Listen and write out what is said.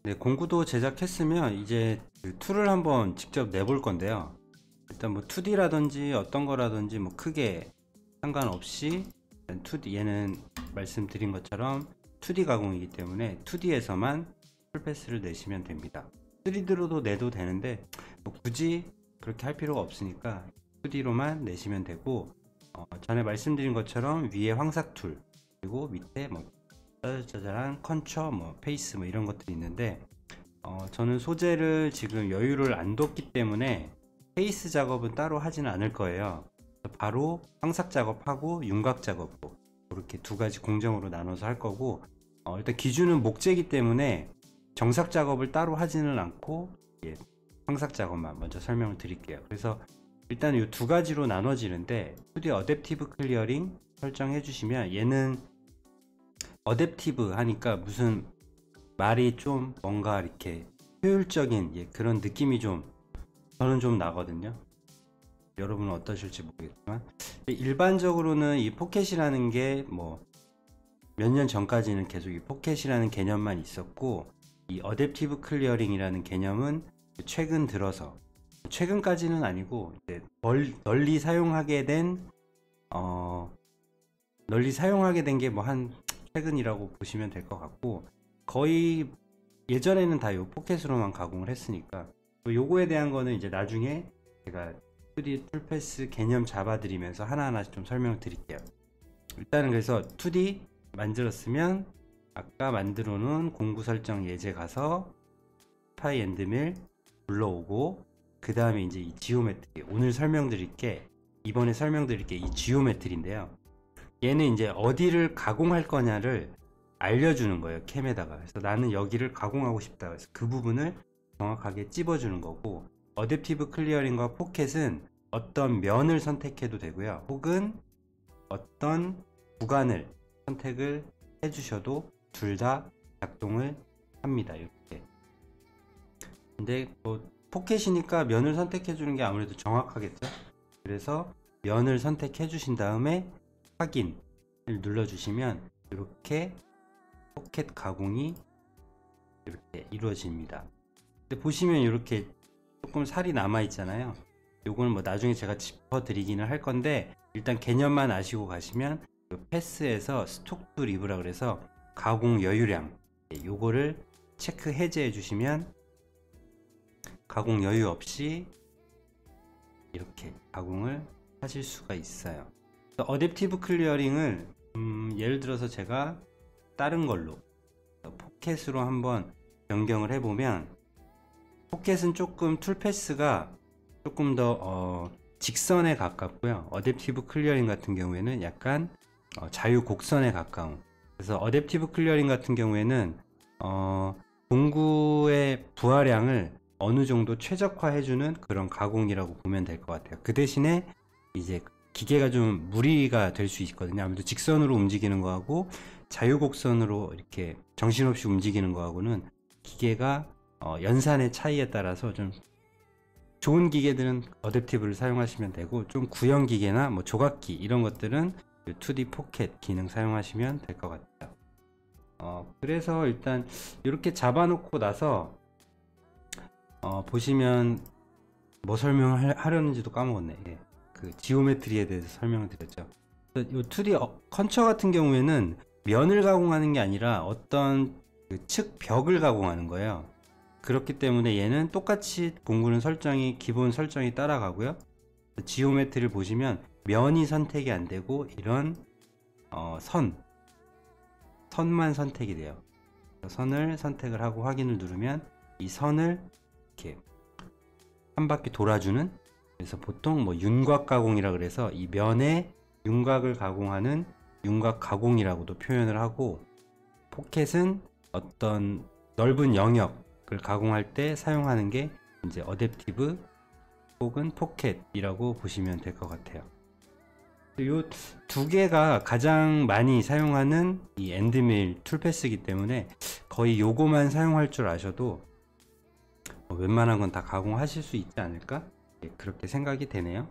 네, 공구도 제작했으면 이제 그 툴을 한번 직접 내볼 건데요. 일단 뭐 2D라든지 어떤 거라든지 뭐 크게 상관없이 2D, 얘는 말씀드린 것처럼 2D 가공이기 때문에 2D에서만 풀패스를 내시면 됩니다. 3D로도 내도 되는데 뭐 굳이 그렇게 할 필요가 없으니까 2D로만 내시면 되고, 전에 말씀드린 것처럼 위에 황색 툴, 그리고 밑에 뭐 짜잘짜잘한 컨처, 뭐 페이스, 뭐 이런 것들이 있는데, 저는 소재를 지금 여유를 안 뒀기 때문에 페이스 작업은 따로 하지는 않을 거예요. 바로 황삭 작업하고 윤곽 작업고 이렇게 두 가지 공정으로 나눠서 할 거고, 일단 기준은 목재이기 때문에 정삭 작업을 따로 하지는 않고, 예, 황삭 작업만 먼저 설명을 드릴게요. 그래서 일단 이 두 가지로 나눠지는데, 2D 어댑티브 클리어링 설정해 주시면, 얘는 어댑티브 하니까 무슨 말이 좀 뭔가 이렇게 효율적인, 예, 그런 느낌이 좀 저는 좀 나거든요. 여러분은 어떠실지 모르겠지만, 일반적으로는 이 포켓이라는 게 뭐 몇 년 전까지는 계속 이 포켓이라는 개념만 있었고, 이 어댑티브 클리어링이라는 개념은 최근 들어서, 최근까지는 아니고 이제 널리 사용하게 된 게 뭐 한 최근이라고 보시면 될 것 같고, 거의 예전에는 다 요 포켓으로만 가공을 했으니까 요거에 대한 거는 이제 나중에 제가 2D 툴패스 개념 잡아드리면서 하나하나씩 좀 설명을 드릴게요. 일단은 그래서 2D 만들었으면 아까 만들어 놓은 공구 설정 예제 가서 파이 앤드밀 불러오고, 그 다음에 이제 이 지오메트리, 이번에 설명드릴 게 이 지오메트리인데요. 얘는 이제 어디를 가공할 거냐를 알려주는 거예요, 캠에다가. 그래서 나는 여기를 가공하고 싶다, 그래서 그 부분을 정확하게 찝어주는 거고, 어댑티브 클리어링과 포켓은 어떤 면을 선택해도 되고요, 혹은 어떤 구간을 선택을 해주셔도 둘 다 작동을 합니다, 이렇게. 근데 뭐 포켓이니까 면을 선택해 주는 게 아무래도 정확하겠죠. 그래서 면을 선택해 주신 다음에 확인을 눌러 주시면 이렇게 포켓 가공이 이렇게 이루어집니다. 근데 보시면 이렇게 조금 살이 남아 있잖아요. 요거는 뭐 나중에 제가 짚어 드리기는 할 건데, 일단 개념만 아시고 가시면 패스에서 스톡 투 리브라 그래서 가공 여유량, 요거를 체크 해제해 주시면 가공 여유 없이 이렇게 가공을 하실 수가 있어요. 어댑티브 클리어링을 예를 들어서 제가 다른 걸로 포켓으로 한번 변경을 해보면, 포켓은 조금 툴패스가 조금 더 직선에 가깝고요, 어댑티브 클리어링 같은 경우에는 약간 자유 곡선에 가까운, 그래서 어댑티브 클리어링 같은 경우에는 공구의 부하량을 어느 정도 최적화해주는 그런 가공이라고 보면 될 것 같아요. 그 대신에 이제 기계가 좀 무리가 될 수 있거든요. 아무래도 직선으로 움직이는 거하고 자유곡선으로 이렇게 정신없이 움직이는 거하고는 기계가 연산의 차이에 따라서 좀 좋은 기계들은 어댑티브를 사용하시면 되고, 좀 구형 기계나 뭐 조각기 이런 것들은 2D 포켓 기능 사용하시면 될 것 같아요. 그래서 일단 이렇게 잡아놓고 나서 보시면 뭐 설명을 하려는지도 까먹었네. 예. 그 지오메트리에 대해서 설명을 드렸죠. 이 2D 컨처 같은 경우에는 면을 가공하는 게 아니라 어떤 그 측 벽을 가공하는 거예요. 그렇기 때문에 얘는 똑같이 공구는 설정이, 기본 설정이 따라가고요. 지오메트리를 보시면 면이 선택이 안 되고 이런 선만 선택이 돼요. 선을 선택을 하고 확인을 누르면 이 선을 이렇게 한 바퀴 돌아주는, 그래서 보통 뭐 윤곽 가공이라 그래서 이 면에 윤곽을 가공하는 윤곽 가공이라고도 표현을 하고, 포켓은 어떤 넓은 영역을 가공할 때 사용하는 게 이제 어댑티브 혹은 포켓이라고 보시면 될 것 같아요. 이 두 개가 가장 많이 사용하는 이 엔드밀 툴패스이기 때문에 거의 요거만 사용할 줄 아셔도 웬만한 건 다 가공하실 수 있지 않을까? 그렇게 생각이 되네요.